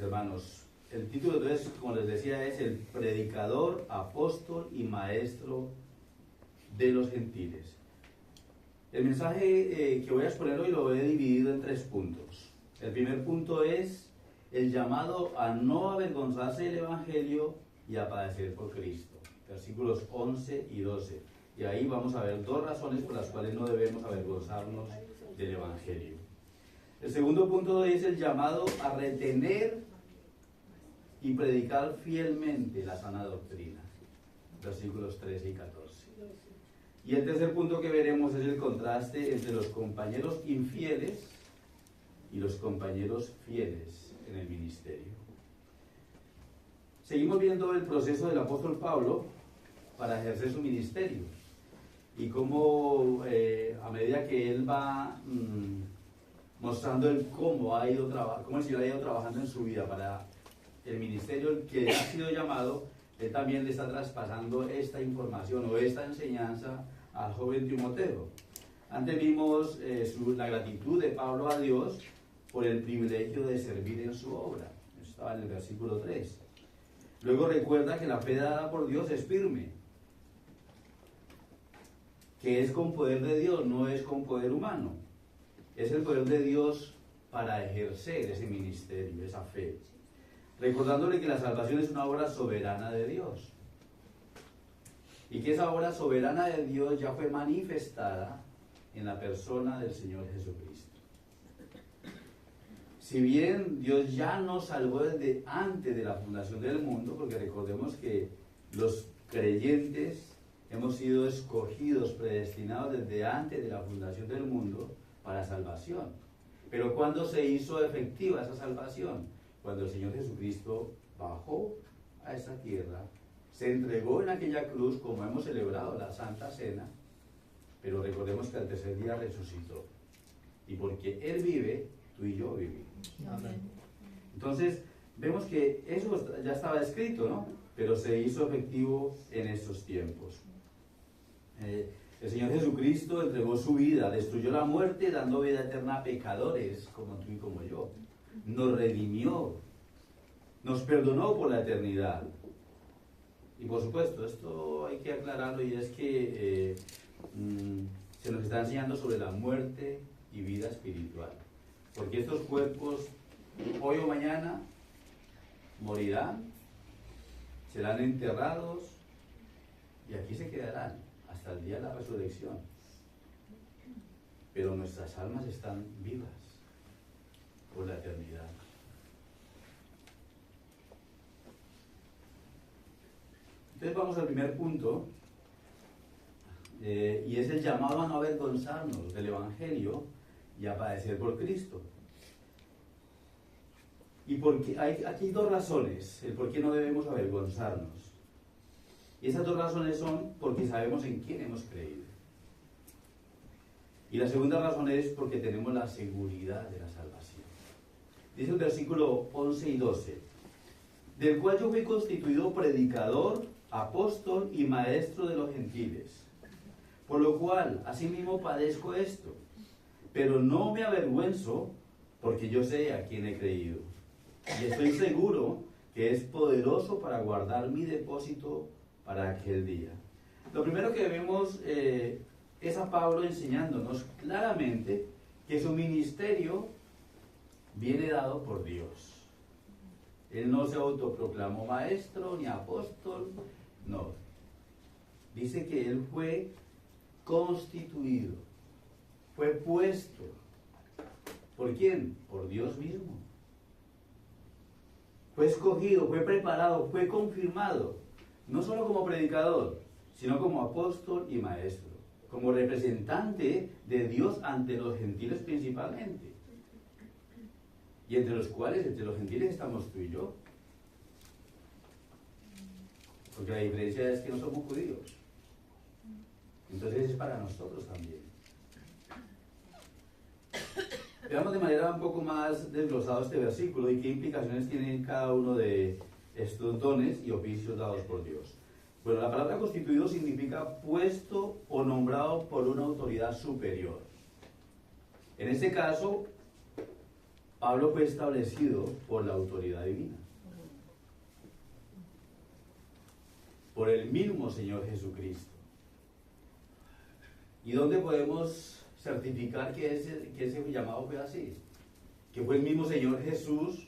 hermanos. El título entonces, como les decía, es el predicador, apóstol y maestro de los gentiles. El mensaje que voy a exponer hoy lo he dividido en 3 puntos. El primer punto es el llamado a no avergonzarse del Evangelio y a padecer por Cristo. Versículos 11 y 12. Y ahí vamos a ver 2 razones por las cuales no debemos avergonzarnos del Evangelio. El segundo punto es el llamado a retener y predicar fielmente la sana doctrina. Versículos 13 y 14. Y el tercer punto que veremos es el contraste entre los compañeros infieles y los compañeros fieles en el ministerio. Seguimos viendo el proceso del apóstol Pablo para ejercer su ministerio y cómo a medida que él va mostrando cómo el Señor ha ido trabajando en su vida para el ministerio el que ha sido llamado, él también le está traspasando esta información o esta enseñanza al joven Timoteo. Antes vimos la gratitud de Pablo a Dios por el privilegio de servir en su obra. Eso estaba en el versículo 3. Luego recuerda que la fe dada por Dios es firme, que es con poder de Dios, no es con poder humano. Es el poder de Dios para ejercer ese ministerio, esa fe. Recordándole que la salvación es una obra soberana de Dios. Y que esa obra soberana de Dios ya fue manifestada en la persona del Señor Jesucristo. Si bien Dios ya nos salvó desde antes de la fundación del mundo, porque recordemos que los creyentes hemos sido escogidos, predestinados desde antes de la fundación del mundo para salvación. Pero ¿cuándo se hizo efectiva esa salvación? Cuando el Señor Jesucristo bajó a esta tierra, se entregó en aquella cruz, como hemos celebrado la Santa Cena, pero recordemos que al tercer día resucitó. Y porque Él vive, tú y yo vivimos. Amén. Entonces, vemos que eso ya estaba escrito, ¿no? Pero se hizo efectivo en estos tiempos. El Señor Jesucristo entregó su vida, destruyó la muerte, dando vida eterna a pecadores como tú y como yo. Nos redimió, nos perdonó por la eternidad. Y por supuesto, esto hay que aclararlo, y es que se nos está enseñando sobre la muerte y vida espiritual. Porque estos cuerpos, hoy o mañana, morirán, serán enterrados y aquí se quedarán hasta el día de la resurrección. Pero nuestras almas están vivas por la eternidad. Entonces vamos al primer punto, y es el llamado a no avergonzarnos del Evangelio y a padecer por Cristo. Y porque hay aquí 2 razones, el por qué no debemos avergonzarnos. Y esas 2 razones son porque sabemos en quién hemos creído. Y la segunda razón es porque tenemos la seguridad de la salvación. Dice el versículo 11 y 12, del cual yo fui constituido predicador, apóstol y maestro de los gentiles, por lo cual asimismo padezco esto, pero no me avergüenzo, porque yo sé a quién he creído, y estoy seguro que es poderoso para guardar mi depósito para aquel día. Lo primero que vemos es a Pablo enseñándonos claramente que su ministerio viene dado por Dios. Él no se autoproclamó maestro ni apóstol, no. Dice que él fue constituido, fue puesto. ¿Por quién? Por Dios mismo. Fue escogido, fue preparado, fue confirmado, no solo como predicador, sino como apóstol y maestro, como representante de Dios ante los gentiles principalmente. Y entre los gentiles estamos tú y yo. Porque la diferencia es que no somos judíos. Entonces es para nosotros también. Veamos de manera un poco más desglosado este versículo y qué implicaciones tienen cada uno de estos dones y oficios dados por Dios. Bueno, la palabra constituido significa puesto o nombrado por una autoridad superior. En este caso, Pablo fue establecido por la autoridad divina, por el mismo Señor Jesucristo. ¿Y dónde podemos certificar que ese llamado fue así? Que fue el mismo Señor Jesús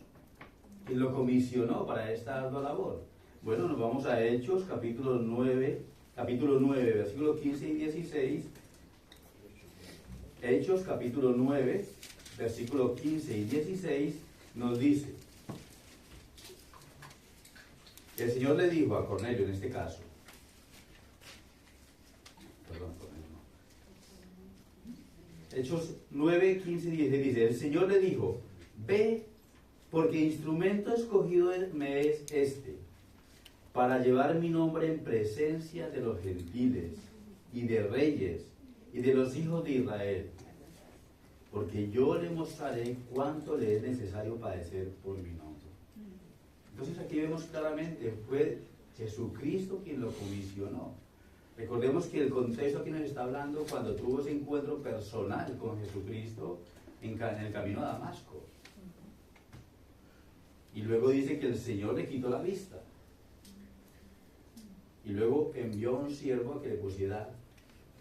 quien lo comisionó para esta ardua labor. Bueno, nos vamos a Hechos, capítulo 9, versículos 15 y 16. Hechos, capítulo 9, versículos 15 y 16, nos dice: el Señor le dijo a Cornelio, en este caso, Hechos 9, 15 y 16 dice: el Señor le dijo, ve, porque instrumento escogido me es este, para llevar mi nombre en presencia de los gentiles, y de reyes, y de los hijos de Israel, porque yo le mostraré cuánto le es necesario padecer por mi nombre. Entonces aquí vemos claramente, fue Jesucristo quien lo comisionó. Recordemos que el contexto aquí nos está hablando cuando tuvo ese encuentro personal con Jesucristo en el camino a Damasco. Y luego dice que el Señor le quitó la vista. Y luego envió a un siervo a que le pusiera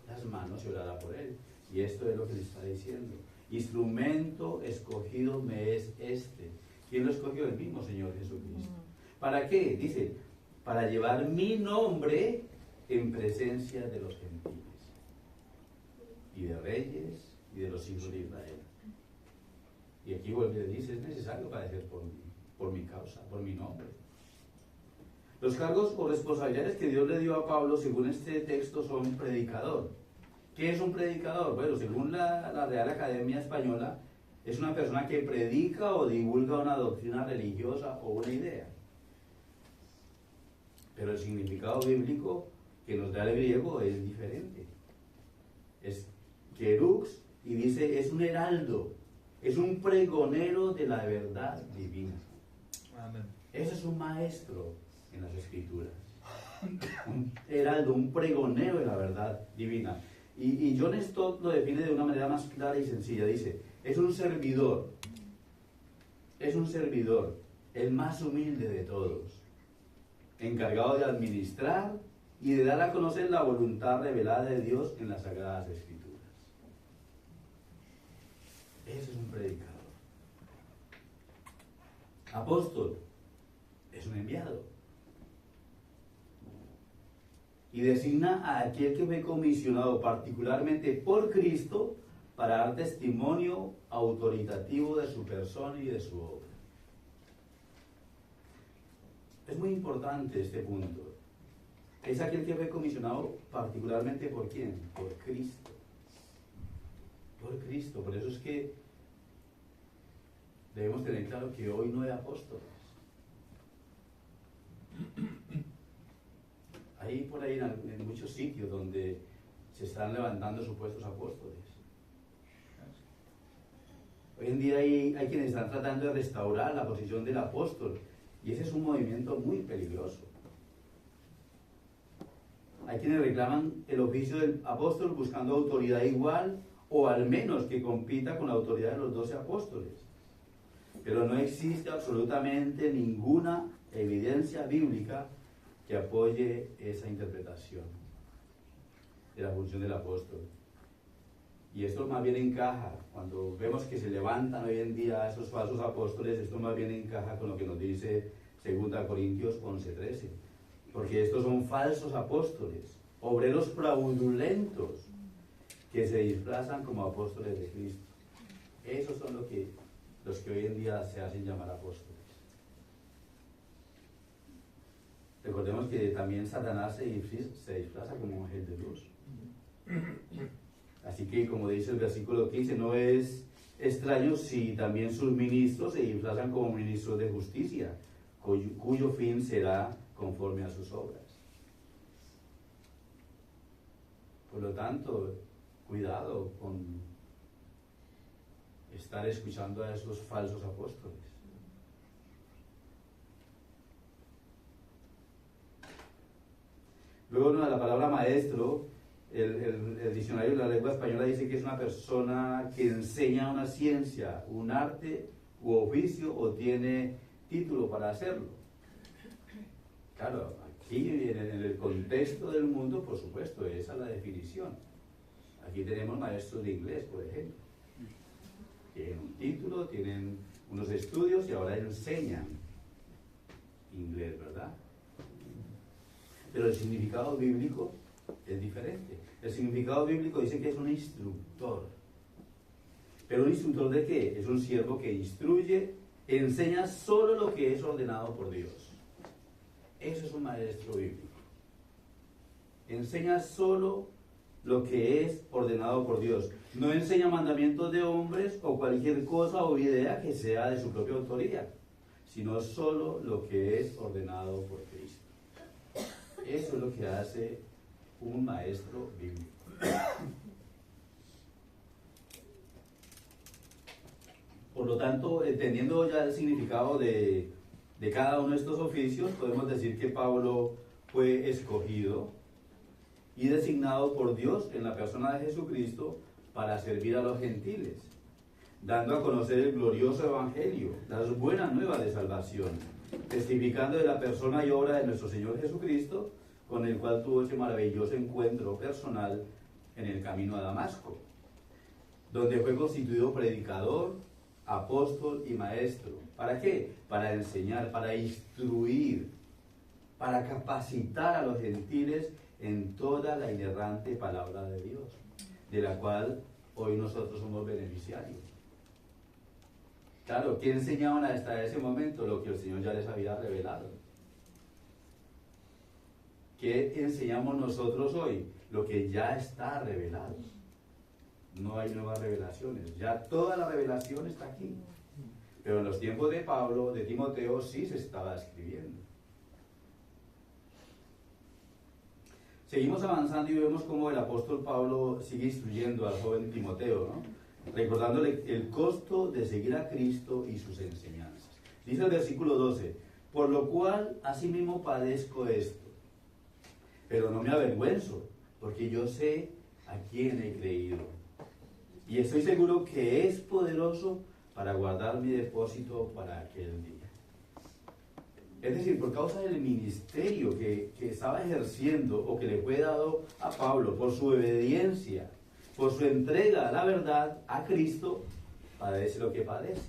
las manos y orara por él. Y esto es lo que le está diciendo. Instrumento escogido me es este. ¿Quién lo escogió? El mismo Señor Jesucristo. ¿Para qué? Dice, para llevar mi nombre en presencia de los gentiles, y de reyes, y de los hijos de Israel. Y aquí vuelve y dice, es necesario padecer por mi causa, por mi nombre. Los cargos o responsabilidades que Dios le dio a Pablo, según este texto, son predicador. ¿Qué es un predicador? Bueno, según la Real Academia Española, es una persona que predica o divulga una doctrina religiosa o una idea. Pero el significado bíblico que nos da el griego es diferente. Es kerux, y dice, es un heraldo, es un pregonero de la verdad divina. Amén. Ese es un maestro en las Escrituras. Un heraldo, un pregonero de la verdad divina. Y John Stott lo define de una manera más clara y sencilla. Dice, es un servidor, el más humilde de todos, encargado de administrar y de dar a conocer la voluntad revelada de Dios en las Sagradas Escrituras. Ese es un predicador. Apóstol es un enviado. Y designa a aquel que fue comisionado particularmente por Cristo para dar testimonio autoritativo de su persona y de su obra. Es muy importante este punto. Es aquel que fue comisionado particularmente ¿por quién? Por Cristo. Por Cristo. Por eso es que debemos tener claro que hoy no hay apóstoles. Hay por ahí en muchos sitios donde se están levantando supuestos apóstoles. Hoy en día hay quienes están tratando de restaurar la posición del apóstol, y ese es un movimiento muy peligroso. Hay quienes reclaman el oficio del apóstol buscando autoridad igual o al menos que compita con la autoridad de los 12 apóstoles. Pero no existe absolutamente ninguna evidencia bíblica que apoye esa interpretación de la función del apóstol. Y esto más bien encaja, cuando vemos que se levantan hoy en día esos falsos apóstoles, esto más bien encaja con lo que nos dice 2 Corintios 11:13. Porque estos son falsos apóstoles, obreros fraudulentos, que se disfrazan como apóstoles de Cristo. Esos son los que hoy en día se hacen llamar apóstoles. Recordemos que también Satanás se disfraza como ángel de luz. Así que, como dice el versículo 15, no es extraño si también sus ministros se disfrazan como ministros de justicia, cuyo fin será conforme a sus obras. Por lo tanto, cuidado con estar escuchando a esos falsos apóstoles. Luego, la palabra maestro, el diccionario de la lengua española dice que es una persona que enseña una ciencia, un arte, u oficio o tiene título para hacerlo. Claro, aquí en el contexto del mundo, por supuesto, esa es la definición. Aquí tenemos maestros de inglés, por ejemplo. Tienen un título, tienen unos estudios y ahora enseñan inglés, ¿verdad? Pero el significado bíblico es diferente. El significado bíblico dice que es un instructor. ¿Pero un instructor de qué? Es un siervo que instruye, enseña solo lo que es ordenado por Dios. Eso es un maestro bíblico. Enseña solo lo que es ordenado por Dios. No enseña mandamientos de hombres o cualquier cosa o idea que sea de su propia autoría, sino solo lo que es ordenado por Cristo. Eso es lo que hace un maestro bíblico. Por lo tanto, entendiendo ya el significado de cada uno de estos oficios, podemos decir que Pablo fue escogido y designado por Dios en la persona de Jesucristo para servir a los gentiles, dando a conocer el glorioso evangelio, las buenas nuevas de salvación, testificando de la persona y obra de nuestro Señor Jesucristo, con el cual tuvo ese maravilloso encuentro personal en el camino a Damasco, donde fue constituido predicador, apóstol y maestro. ¿Para qué? Para enseñar, para instruir, para capacitar a los gentiles en toda la inerrante palabra de Dios, de la cual hoy nosotros somos beneficiarios. Claro, ¿qué enseñaban hasta ese momento? Lo que el Señor ya les había revelado. ¿Qué enseñamos nosotros hoy? Lo que ya está revelado. No hay nuevas revelaciones, ya toda la revelación está aquí. Pero en los tiempos de Pablo, de Timoteo, sí se estaba escribiendo. Seguimos avanzando y vemos cómo el apóstol Pablo sigue instruyendo al joven Timoteo, ¿no? Recordándole el costo de seguir a Cristo y sus enseñanzas. Dice el versículo 12, por lo cual asimismo padezco esto, pero no me avergüenzo, porque yo sé a quién he creído. Y estoy seguro que es poderoso para guardar mi depósito para aquel día. Es decir, por causa del ministerio que estaba ejerciendo o que le fue dado a Pablo, por su obediencia, por su entrega a la verdad, a Cristo, padece lo que padece.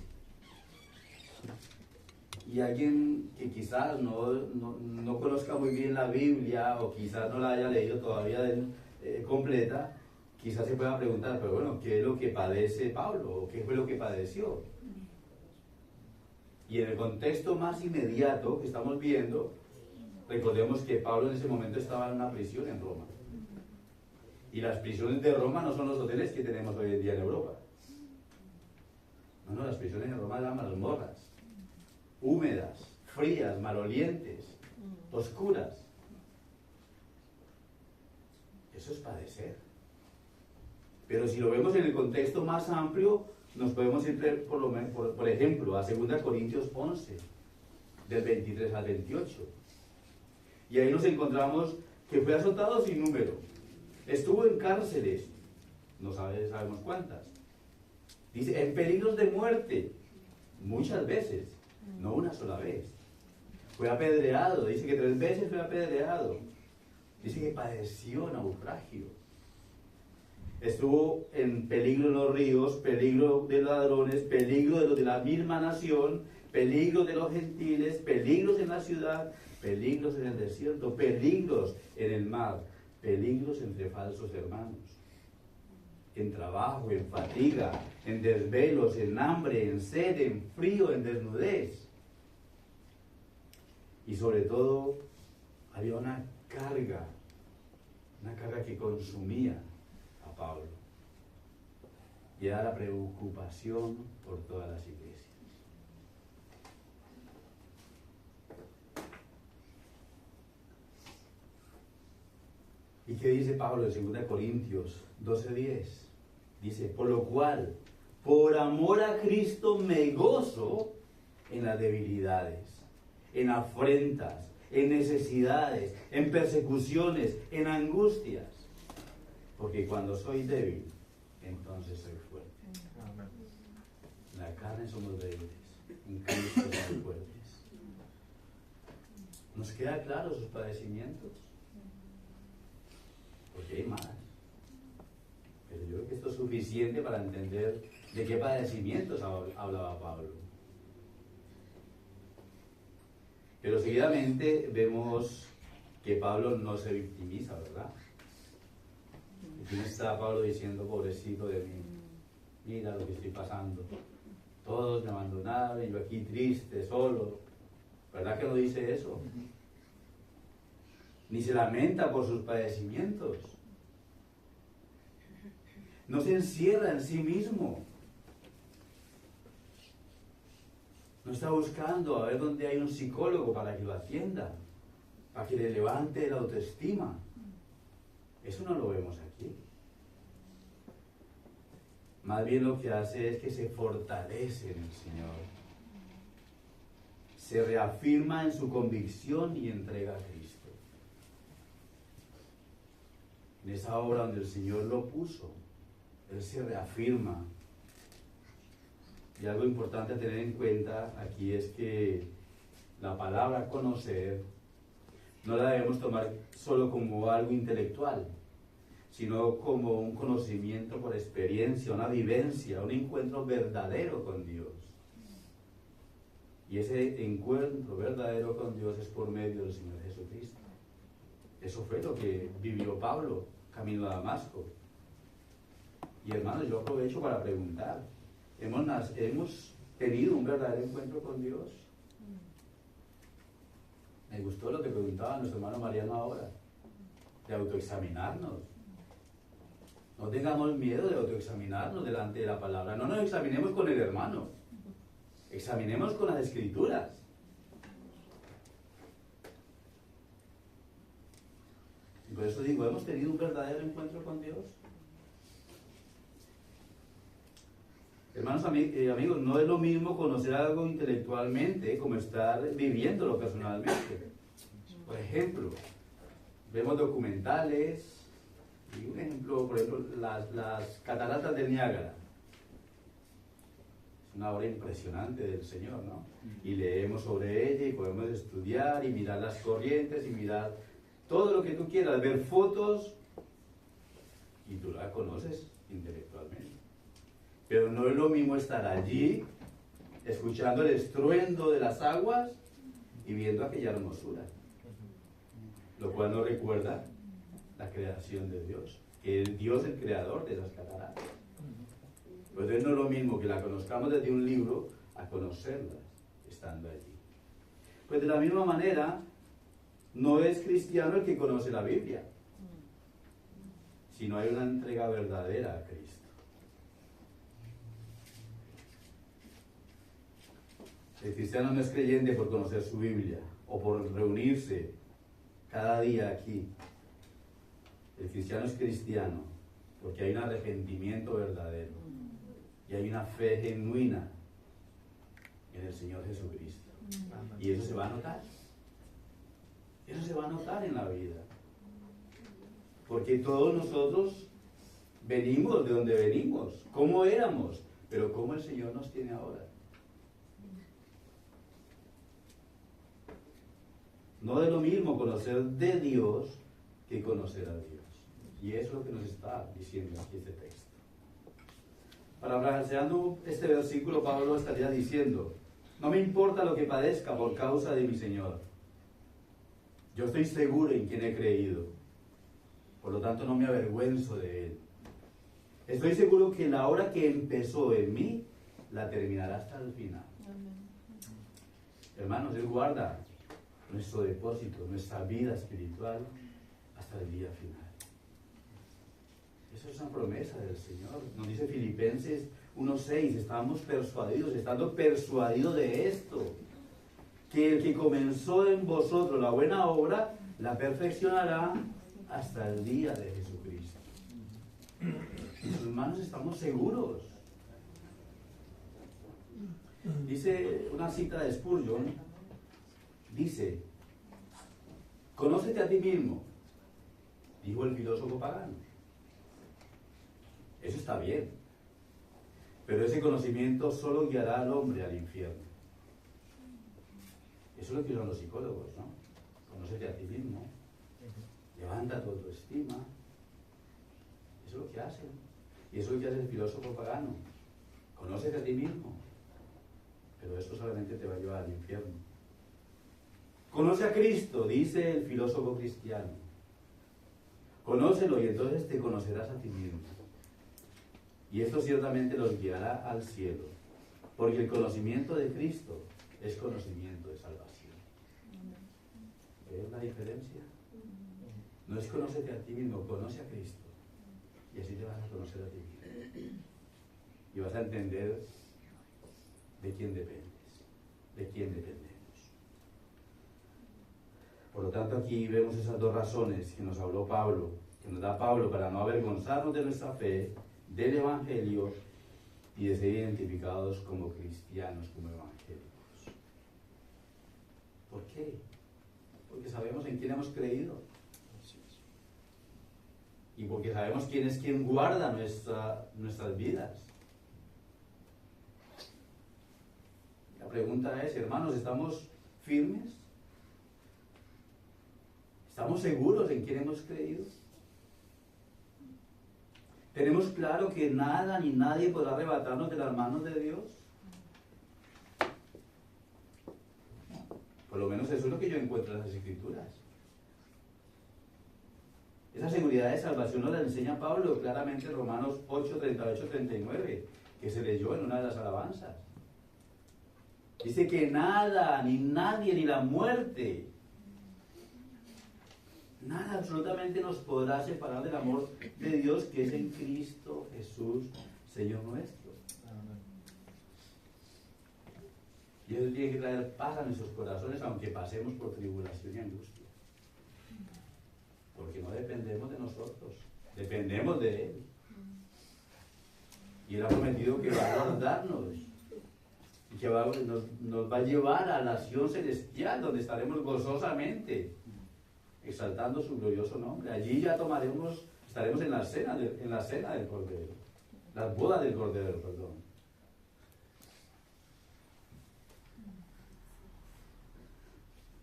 Y alguien que quizás no conozca muy bien la Biblia o quizás no la haya leído todavía completa, quizás se pueda preguntar, pero bueno, ¿qué es lo que padece Pablo? ¿O qué fue lo que padeció? Y en el contexto más inmediato que estamos viendo, recordemos que Pablo en ese momento estaba en una prisión en Roma. Y las prisiones de Roma no son los hoteles que tenemos hoy en día en Europa. No, las prisiones en Roma eran mazmorras, húmedas, frías, malolientes, oscuras. Eso es padecer. Pero si lo vemos en el contexto más amplio, nos podemos ir, por ejemplo, a 2 Corintios 11, del 23 al 28. Y ahí nos encontramos que fue azotado sin número. Estuvo en cárceles, no sabemos cuántas. Dice, en peligros de muerte, muchas veces, no una sola vez. Fue apedreado, dice que 3 veces fue apedreado. Dice que padeció naufragio. Estuvo en peligro en los ríos, peligro de ladrones, peligro de los de la misma nación, peligro de los gentiles, peligros en la ciudad, peligros en el desierto, peligros en el mar, peligros entre falsos hermanos, en trabajo, en fatiga, en desvelos, en hambre, en sed, en frío, en desnudez. Y sobre todo, había una carga que consumía a Pablo. Y era la preocupación por todas las iglesias. ¿Y qué dice Pablo en 2 Corintios 12:10? Dice, por lo cual, por amor a Cristo me gozo en las debilidades, en afrentas, en necesidades, en persecuciones, en angustias. Porque cuando soy débil, entonces soy fuerte. En la carne somos débiles. en Cristo somos fuertes. ¿Nos queda claro sus padecimientos? Porque hay más. Pero yo creo que esto es suficiente para entender de qué padecimientos hablaba Pablo. Pero seguidamente vemos que Pablo no se victimiza, ¿verdad? Aquí está Pablo diciendo, pobrecito de mí, mira lo que estoy pasando. Todos me abandonaron y yo aquí triste, solo. ¿Verdad que no dice eso? Ni se lamenta por sus padecimientos. No se encierra en sí mismo. No está buscando a ver dónde hay un psicólogo para que lo atienda, para que le levante la autoestima. Eso no lo vemos aquí. Más bien lo que hace es que se fortalece en el Señor. Se reafirma en su convicción y entrega a Cristo. En esa obra donde el Señor lo puso, Él se reafirma. Y algo importante a tener en cuenta aquí es que la palabra conocer no la debemos tomar solo como algo intelectual, sino como un conocimiento por experiencia, una vivencia, un encuentro verdadero con Dios. Y ese encuentro verdadero con Dios es por medio del Señor Jesucristo. Eso fue lo que vivió Pablo camino a Damasco. Y hermanos, yo aprovecho para preguntar, ¿hemos tenido un verdadero encuentro con Dios? Me gustó lo que preguntaba nuestro hermano Mariano ahora, de autoexaminarnos. No tengamos miedo de autoexaminarnos delante de la palabra. No nos examinemos con el hermano. Examinemos con las Escrituras. Y por eso digo, ¿hemos tenido un verdadero encuentro con Dios? Hermanos, amigos, no es lo mismo conocer algo intelectualmente como estar viviéndolo personalmente. Por ejemplo, vemos documentales, y un ejemplo, por ejemplo, las cataratas del Niágara. Es una obra impresionante del Señor, ¿no? Y leemos sobre ella y podemos estudiar y mirar las corrientes y mirar todo lo que tú quieras, ver fotos, y tú la conoces intelectualmente. Pero no es lo mismo estar allí, escuchando el estruendo de las aguas y viendo aquella hermosura. Lo cual nos recuerda la creación de Dios, que es Dios el creador de esas cataratas. Pues no es lo mismo que la conozcamos desde un libro a conocerlas estando allí. Pues de la misma manera, no es cristiano el que conoce la Biblia, sino hay una entrega verdadera a Cristo. El cristiano no es creyente por conocer su Biblia o por reunirse cada día aquí. El cristiano es cristiano porque hay un arrepentimiento verdadero y hay una fe genuina en el Señor Jesucristo. Y eso se va a notar. Eso se va a notar en la vida. Porque todos nosotros venimos de donde venimos, cómo éramos, pero cómo el Señor nos tiene ahora. No es lo mismo conocer de Dios que conocer a Dios. Y eso es lo que nos está diciendo aquí este texto. Parafraseando este versículo, Pablo estaría diciendo: no me importa lo que padezca por causa de mi Señor. Yo estoy seguro en quien he creído. Por lo tanto, no me avergüenzo de Él. Estoy seguro que la obra que empezó en mí, la terminará hasta el final. Amén. Hermanos, Él guarda nuestro depósito, nuestra vida espiritual, hasta el día final. Eso es una promesa del Señor. Nos dice Filipenses 1:6, estamos persuadidos, estando persuadidos de esto, que el que comenzó en vosotros la buena obra, la perfeccionará hasta el día de Jesucristo. Mis hermanos, estamos seguros. Dice una cita de Spurgeon, dice: conócete a ti mismo, dijo el filósofo pagano. Eso está bien, pero ese conocimiento solo guiará al hombre al infierno. Eso es lo que usan los psicólogos, ¿no? Conócete a ti mismo, levanta tu autoestima. Eso es lo que hacen. Y eso es lo que hace el filósofo pagano. Conócete a ti mismo. Pero esto solamente te va a llevar al infierno. Conoce a Cristo, dice el filósofo cristiano. Conócelo y entonces te conocerás a ti mismo. Y esto ciertamente los guiará al cielo. Porque el conocimiento de Cristo es conocimiento de salvación. ¿Ves la diferencia? No es conócete a ti mismo, conoce a Cristo. Y así te vas a conocer a ti mismo. Y vas a entender de quién dependes, de quién dependemos. Por lo tanto, aquí vemos esas dos razones que nos habló Pablo, que nos da Pablo para no avergonzarnos de nuestra fe, del Evangelio y de ser identificados como cristianos, como evangélicos. ¿Por qué? Porque sabemos en quién hemos creído. Y porque sabemos quién es quien guarda nuestras vidas. La pregunta es, hermanos, ¿estamos firmes? ¿Estamos seguros en quién hemos creído? ¿Tenemos claro que nada ni nadie podrá arrebatarnos de las manos de Dios? Por lo menos eso es lo que yo encuentro en las Escrituras. Esa seguridad de salvación nos la enseña Pablo claramente en Romanos 8, 38, 39, que se leyó en una de las alabanzas. Dice que nada, ni nadie, ni la muerte, nada absolutamente nos podrá separar del amor de Dios que es en Cristo Jesús, Señor nuestro. Y eso tiene que traer paz a nuestros corazones, aunque pasemos por tribulación y angustia. Porque no dependemos de nosotros, dependemos de Él. Y Él ha prometido que va a guardarnos y que nos va a llevar a la nación celestial, donde estaremos gozosamente exaltando su glorioso nombre. Allí ya estaremos en la cena del Cordero, las bodas del Cordero, perdón.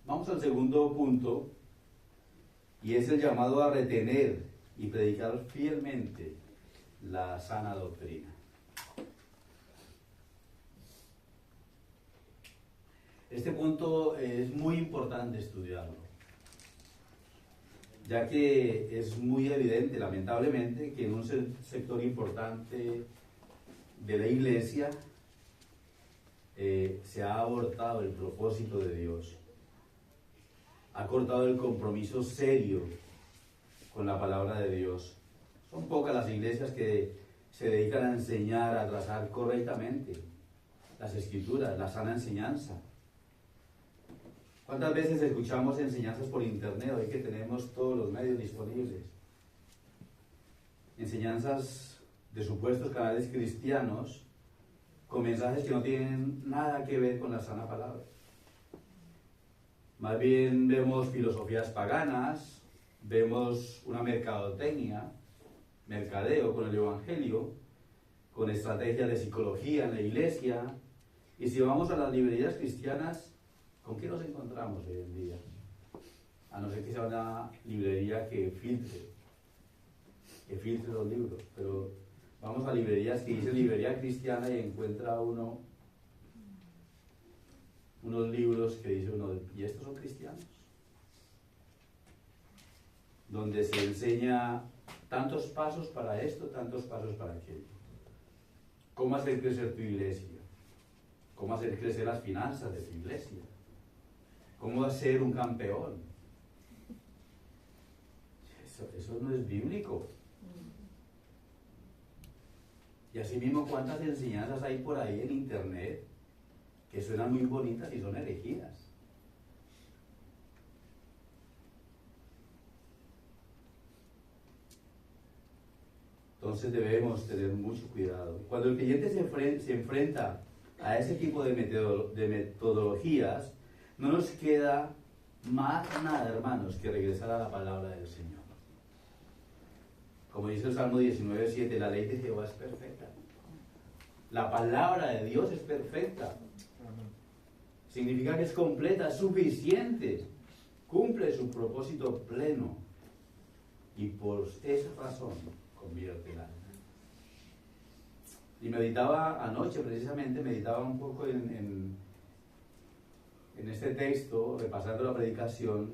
Vamos al segundo punto, y es el llamado a retener y predicar fielmente la sana doctrina. Este punto es muy importante estudiarlo, ya que es muy evidente, lamentablemente, que en un sector importante de la Iglesia se ha abortado el propósito de Dios. Ha cortado el compromiso serio con la palabra de Dios. Son pocas las iglesias que se dedican a enseñar, a trazar correctamente las Escrituras, la sana enseñanza. ¿Cuántas veces escuchamos enseñanzas por internet hoy que tenemos todos los medios disponibles? Enseñanzas de supuestos canales cristianos con mensajes que no tienen nada que ver con la sana palabra. Más bien vemos filosofías paganas, vemos una mercadotecnia, mercadeo con el Evangelio, con estrategias de psicología en la iglesia. Y si vamos a las librerías cristianas, ¿con qué nos encontramos hoy en día? A no ser que sea una librería que filtre los libros. Pero vamos a librerías que dicen librería cristiana y encuentra unos libros que dice uno, ¿y estos son cristianos? Donde se enseña tantos pasos para esto, tantos pasos para aquello. ¿Cómo hacer crecer tu iglesia? ¿Cómo hacer crecer las finanzas de tu iglesia? ¿Cómo ser un campeón? Eso no es bíblico. Y asimismo, ¿cuántas enseñanzas hay por ahí en internet que suenan muy bonitas y son herejías? Entonces debemos tener mucho cuidado. Cuando el creyente se enfrenta a ese tipo de metodologías, no nos queda más nada, hermanos, que regresar a la palabra del Señor. Como dice el Salmo 19:7, la ley de Jehová es perfecta. La palabra de Dios es perfecta. Significa que es completa, es suficiente, cumple su propósito pleno y por esa razón convierte el alma. Y meditaba anoche, precisamente, meditaba un poco en este texto, repasando la predicación,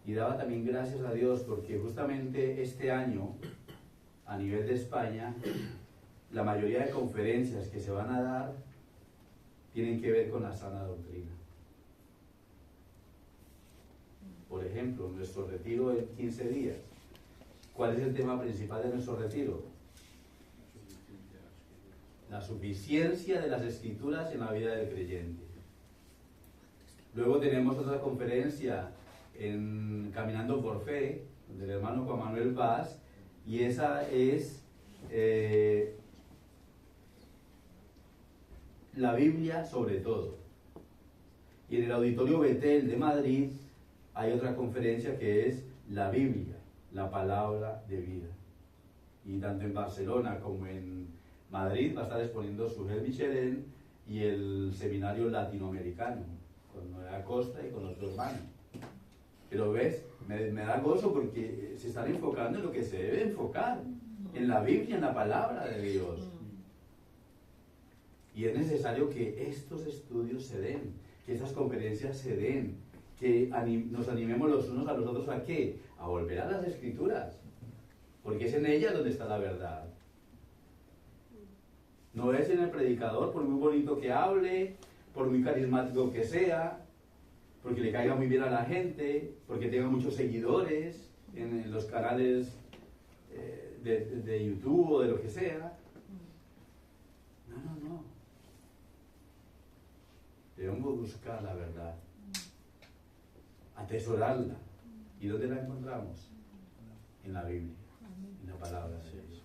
y daba también gracias a Dios porque justamente este año, a nivel de España, la mayoría de conferencias que se van a dar tienen que ver con la sana doctrina. Por ejemplo, nuestro retiro en 15 días. ¿Cuál es el tema principal de nuestro retiro? La suficiencia de las Escrituras en la vida del creyente. Luego tenemos otra conferencia en Caminando por Fe, del hermano Juan Manuel Vaz, y esa es la Biblia sobre todo. Y en el Auditorio Betel de Madrid hay otra conferencia que es la Biblia, la palabra de vida. Y tanto en Barcelona como en Madrid va a estar exponiendo Sujel Michelén y el seminario latinoamericano, con Noé Acosta y con otro hermano. Pero ves, me da gozo porque se están enfocando en lo que se debe enfocar, en la Biblia, en la palabra de Dios. Y es necesario que estos estudios se den, que estas conferencias se den, que nos animemos los unos a los otros ¿a qué? A volver a las Escrituras, porque es en ellas donde está la verdad. No es en el predicador, por muy bonito que hable, por muy carismático que sea, porque le caiga muy bien a la gente, porque tenga muchos seguidores en los canales de YouTube o de lo que sea. No. Debemos buscar la verdad, atesorarla. ¿Y dónde la encontramos? En la Biblia, en la palabra de Dios.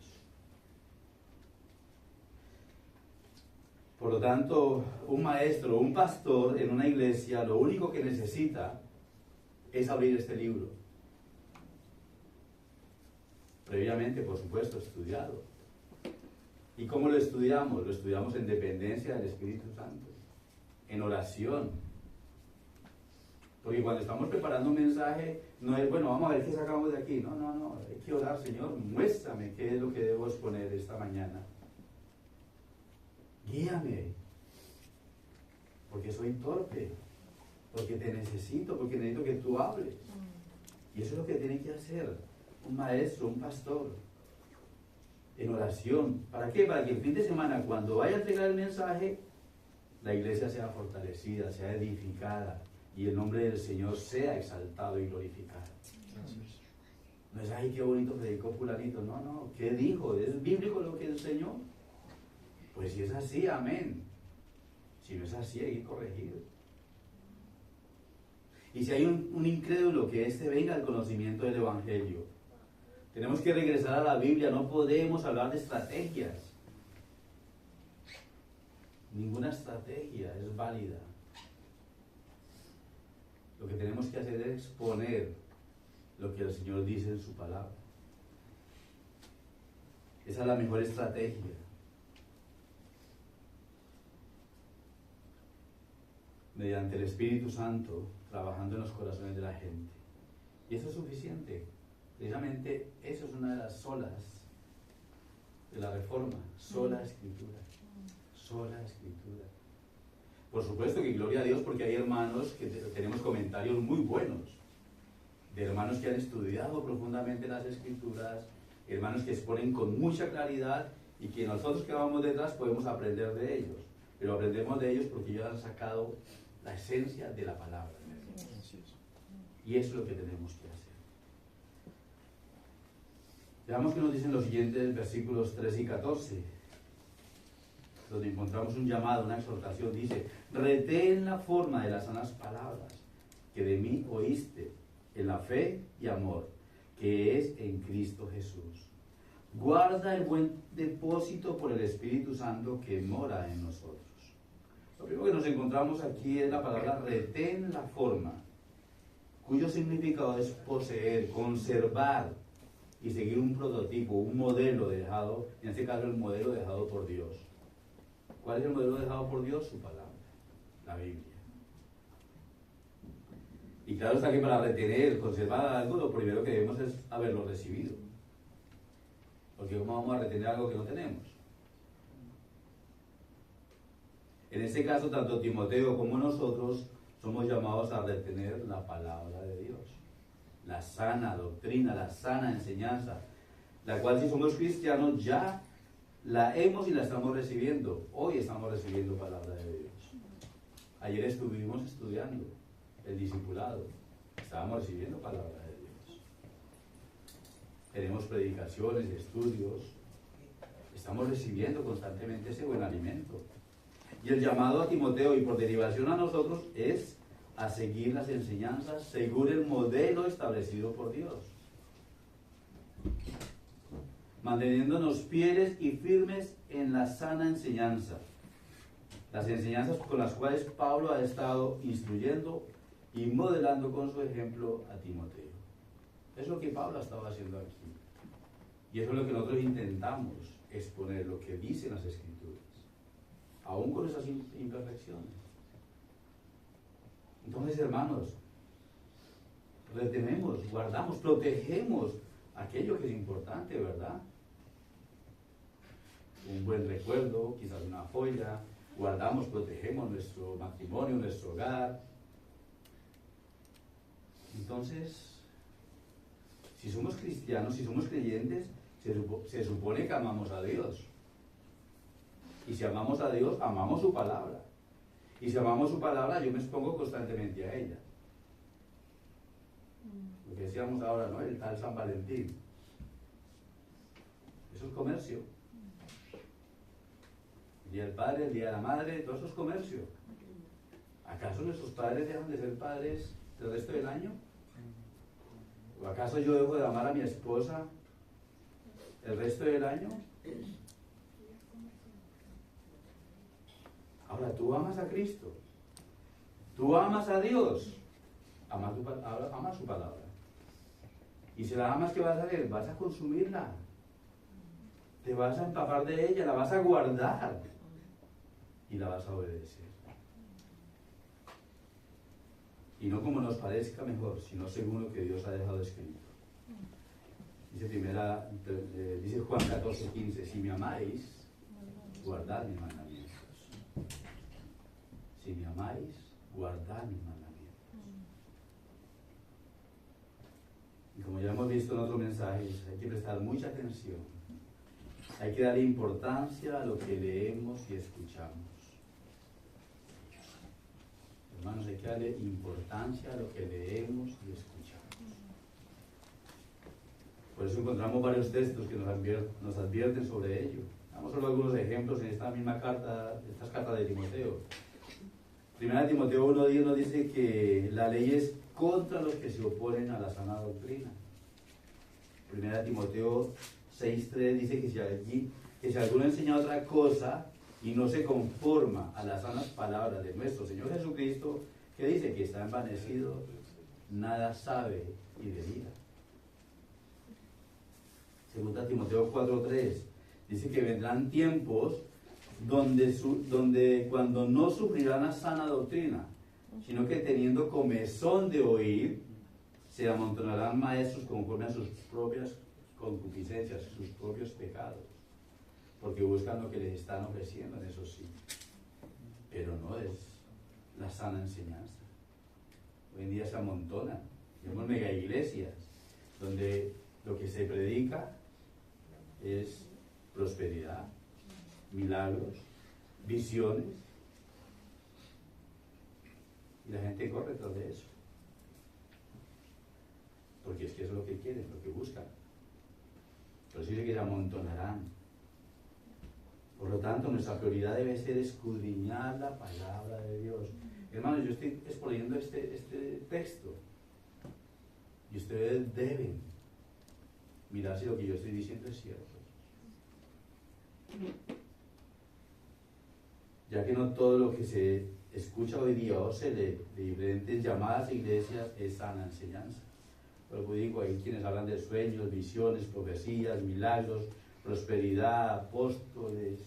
Por lo tanto, un maestro, un pastor en una iglesia, lo único que necesita es abrir este libro. Previamente, por supuesto, estudiado. ¿Y cómo lo estudiamos? Lo estudiamos en dependencia del Espíritu Santo, en oración. Porque cuando estamos preparando un mensaje, no es, bueno, vamos a ver qué sacamos de aquí. No, hay que orar, Señor, muéstrame qué es lo que debo exponer esta mañana. Guíame, porque soy torpe, porque te necesito, porque necesito que tú hables. Y eso es lo que tiene que hacer un maestro, un pastor, en oración. ¿Para qué? Para que el fin de semana, cuando vaya a entregar el mensaje, la iglesia sea fortalecida, sea edificada, y el nombre del Señor sea exaltado y glorificado. No es, ay, qué bonito predicó fulanito. No, ¿qué dijo? ¿Es bíblico lo que enseñó? Pues si es así, amén. Si no es así, hay que corregir. Y si hay un incrédulo, que éste venga al conocimiento del Evangelio. Tenemos que regresar a la Biblia, no podemos hablar de estrategias. Ninguna estrategia es válida. Lo que tenemos que hacer es exponer lo que el Señor dice en su palabra. Esa es la mejor estrategia. Mediante el Espíritu Santo, trabajando en los corazones de la gente. Y eso es suficiente. Precisamente eso es una de las solas de la Reforma. Sola Escritura. Sola Escritura. Por supuesto que gloria a Dios, porque hay hermanos que tenemos comentarios muy buenos, de hermanos que han estudiado profundamente las Escrituras, hermanos que exponen con mucha claridad y que nosotros que vamos detrás podemos aprender de ellos. Pero aprendemos de ellos porque ellos han sacado la esencia de la palabra. Y eso es lo que tenemos que hacer. Veamos que nos dicen los siguientes versículos 3 y 14, donde encontramos un llamado, una exhortación. Dice: retén la forma de las sanas palabras que de mí oíste, en la fe y amor que es en Cristo Jesús. Guarda el buen depósito por el Espíritu Santo que mora en nosotros. Lo primero que nos encontramos aquí es la palabra retén la forma, cuyo significado es poseer, conservar y seguir un prototipo, un modelo dejado, en este caso el modelo dejado por Dios. ¿Cuál es el modelo dejado por Dios? Su palabra, la Biblia. Y claro está que para retener, conservar algo, lo primero que debemos es haberlo recibido. Porque ¿cómo vamos a retener algo que no tenemos? En este caso, tanto Timoteo como nosotros somos llamados a retener la palabra de Dios, la sana doctrina, la sana enseñanza, la cual si somos cristianos ya la hemos y la estamos recibiendo. Hoy estamos recibiendo palabra de Dios. Ayer estuvimos estudiando el discipulado, estábamos recibiendo palabra de Dios. Tenemos predicaciones, estudios, estamos recibiendo constantemente ese buen alimento. Y el llamado a Timoteo y por derivación a nosotros es a seguir las enseñanzas según el modelo establecido por Dios, manteniéndonos fieles y firmes en la sana enseñanza, las enseñanzas con las cuales Pablo ha estado instruyendo y modelando con su ejemplo a Timoteo. Es lo que Pablo ha estado haciendo aquí. Y eso es lo que nosotros intentamos exponer, lo que dicen las Escrituras, aún con esas imperfecciones. Entonces, hermanos, retenemos, guardamos, protegemos aquello que es importante, ¿verdad? Un buen recuerdo, quizás una joya, guardamos, protegemos nuestro matrimonio, nuestro hogar. Entonces, si somos cristianos, si somos creyentes, se supone que amamos a Dios. Y si amamos a Dios, amamos su palabra. Y si amamos su palabra, yo me expongo constantemente a ella. Lo que decíamos ahora, ¿no? El tal San Valentín. Eso es comercio. El Día del Padre, el Día de la Madre, todo eso es comercio. ¿Acaso nuestros padres dejan de ser padres el resto del año? ¿O acaso yo dejo de amar a mi esposa el resto del año? Ahora, tú amas a Cristo, tú amas a Dios, ama su palabra. Y si la amas, ¿qué vas a hacer? Vas a consumirla, te vas a empapar de ella, la vas a guardar y la vas a obedecer. Y no como nos parezca mejor, sino según lo que Dios ha dejado escrito. Dice Juan 14:15, si me amáis, guardad mis mandamientos. Si me amáis, guardad mis mandamientos. Y como ya hemos visto en otros mensajes, hay que prestar mucha atención. Hay que darle importancia a lo que leemos y escuchamos. Hermanos, hay que darle importancia a lo que leemos y escuchamos. Por eso encontramos varios textos que nos advierten sobre ello. Vamos a ver algunos ejemplos en esta misma carta, estas cartas de Timoteo. Primera de Timoteo 1:10 nos dice que la ley es contra los que se oponen a la sana doctrina. Primera de Timoteo 6:3 dice que si alguno enseña otra cosa y no se conforma a las sanas palabras de nuestro Señor Jesucristo, que dice que está envanecido, nada sabe y delira. Segunda Timoteo 4:3 dice que vendrán tiempos donde cuando no sufrirán la sana doctrina, sino que teniendo comezón de oír, se amontonarán maestros conforme a sus propias concupiscencias, sus propios pecados, porque buscan lo que les están ofreciendo en esos sitios, pero no es la sana enseñanza. Hoy en día se amontonan, tenemos mega iglesias donde lo que se predica es prosperidad, milagros, visiones, y la gente corre tras de eso, porque es que eso es lo que quieren, lo que buscan. Pero sí dice que se amontonarán. Por lo tanto, nuestra prioridad debe ser escudriñar la palabra de Dios. Hermanos, yo estoy exponiendo este texto, y ustedes deben mirar si lo que yo estoy diciendo es cierto. Ya que no todo lo que se escucha hoy día o se lee de diferentes llamadas iglesias es sana enseñanza. Pero pues digo, hay quienes hablan de sueños, visiones, profecías, milagros, prosperidad, apóstoles.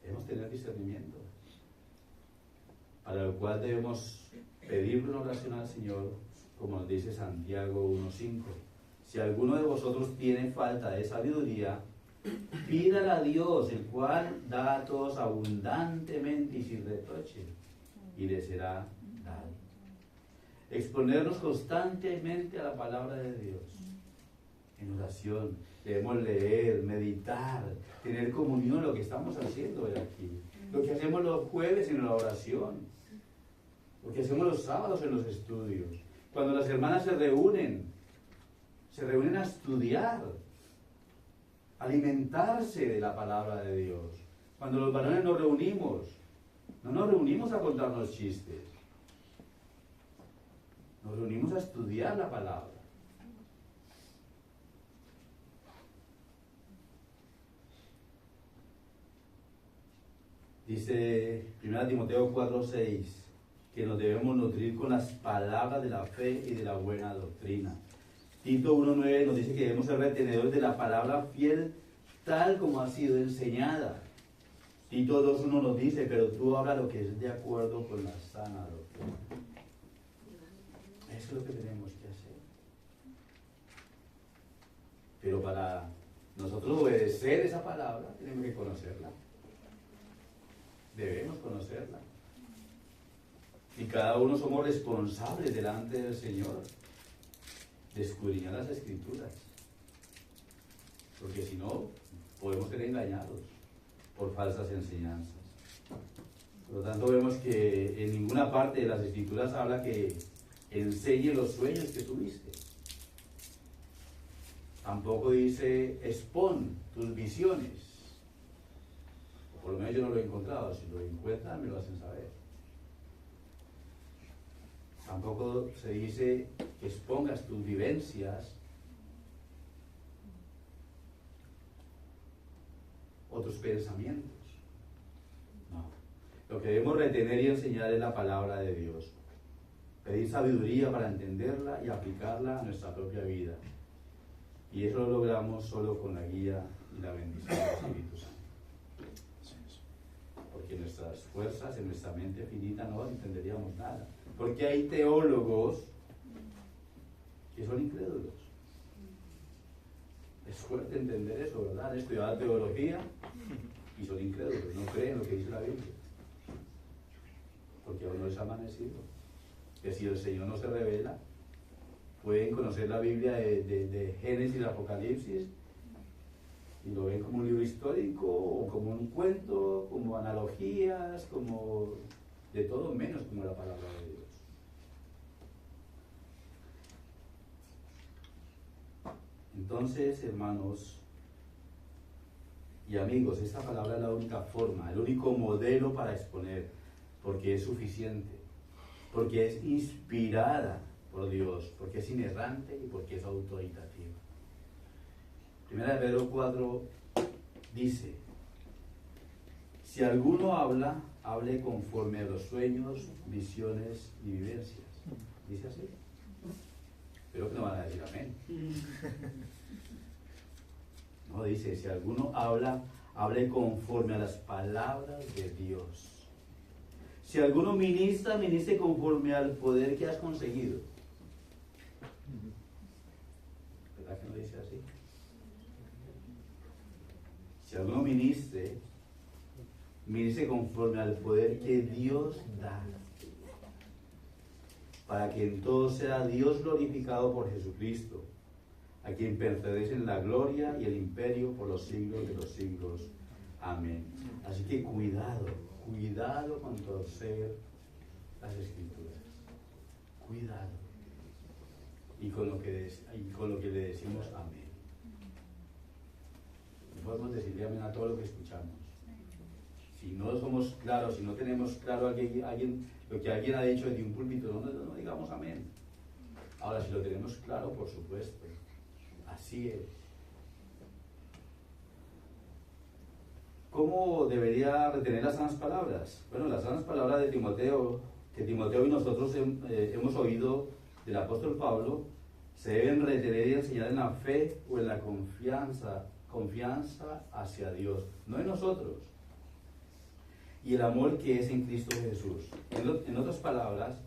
Debemos tener discernimiento para el cual debemos pedirle una oración al Señor, como nos dice Santiago 1:5. Si alguno de vosotros tiene falta de sabiduría, pídala a Dios, el cual da a todos abundantemente y sin reproche, y le será dado. Exponernos constantemente a la palabra de Dios. En oración, debemos leer, meditar, tener comunión en lo que estamos haciendo hoy aquí. Lo que hacemos los jueves en la oración, lo que hacemos los sábados en los estudios. Cuando las hermanas se reúnen a estudiar, a alimentarse de la palabra de Dios. Cuando los varones nos reunimos, no nos reunimos a contarnos chistes, nos reunimos a estudiar la palabra. Dice 1 Timoteo 4:6 que nos debemos nutrir con las palabras de la fe y de la buena doctrina. Tito 1:9 nos dice que debemos ser retenedores de la palabra fiel tal como ha sido enseñada. Tito 2:1 nos dice, pero tú habla lo que es de acuerdo con la sana doctrina. Eso es lo que tenemos que hacer. Pero para nosotros obedecer esa palabra, tenemos que conocerla. Debemos conocerla. Y cada uno somos responsables delante del Señor de escudriñar las Escrituras. Porque si no, podemos ser engañados por falsas enseñanzas. Por lo tanto, vemos que en ninguna parte de las Escrituras habla que enseñe los sueños que tuviste. Tampoco dice, expon tus visiones. O por lo menos yo no lo he encontrado. Si lo encuentran, me lo hacen saber. Tampoco se dice que expongas tus vivencias o tus pensamientos. No. Lo que debemos retener y enseñar es la palabra de Dios. Pedir sabiduría para entenderla y aplicarla a nuestra propia vida. Y eso lo logramos solo con la guía y la bendición del Espíritu Santo. Porque nuestras fuerzas, en nuestra mente finita, no entenderíamos nada. Porque hay teólogos que son incrédulos. Es fuerte entender eso, ¿verdad? Han estudiado teología y son incrédulos, no creen lo que dice la Biblia. Porque aún no les ha amanecido. Que si el Señor no se revela, pueden conocer la Biblia de Génesis y Apocalipsis y lo ven como un libro histórico o como un cuento, como analogías, como de todo menos como la palabra de Dios. Entonces, hermanos y amigos, esta palabra es la única forma, el único modelo para exponer, porque es suficiente, porque es inspirada por Dios, porque es inerrante y porque es autoritativa. Primera de Pedro 4 dice, si alguno habla, hable conforme a los sueños, visiones y vivencias. ¿Dice así? Espero que no van a decir amén. No, dice, si alguno habla, hable conforme a las palabras de Dios. Si alguno ministra, ministre conforme al poder que has conseguido. ¿Verdad que no dice así? Si alguno ministre, ministre conforme al poder que Dios da, para que en todo sea Dios glorificado por Jesucristo, a quien pertenecen la gloria y el imperio por los siglos de los siglos. Amén. Así que cuidado con torcer las Escrituras. Cuidado. Y con lo que le decimos amén. Podemos decirle amén a todo lo que escuchamos. Si no somos claros, si no tenemos claro lo que alguien ha dicho desde un púlpito, no digamos amén. Ahora, si lo tenemos claro, por supuesto. Así es. ¿Cómo debería retener las sanas palabras? Bueno, las sanas palabras de Timoteo, que Timoteo y nosotros hemos oído del apóstol Pablo, se deben retener y enseñar en la fe o en la confianza hacia Dios, no en nosotros. y el amor que es en Cristo Jesús. En otras palabras,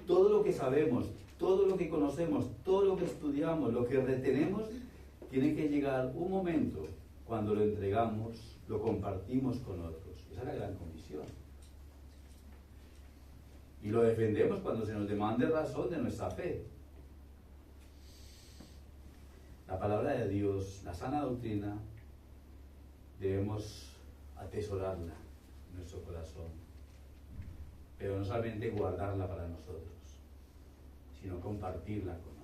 todo lo que sabemos, todo lo que conocemos, todo lo que estudiamos, lo que retenemos, tiene que llegar un momento cuando lo entregamos, lo compartimos con otros. Esa es la gran comisión. Y lo defendemos cuando se nos demande razón de nuestra fe. La palabra de Dios, la sana doctrina, debemos atesorarla en nuestro corazón, pero no solamente guardarla para nosotros, sino compartirla con otros.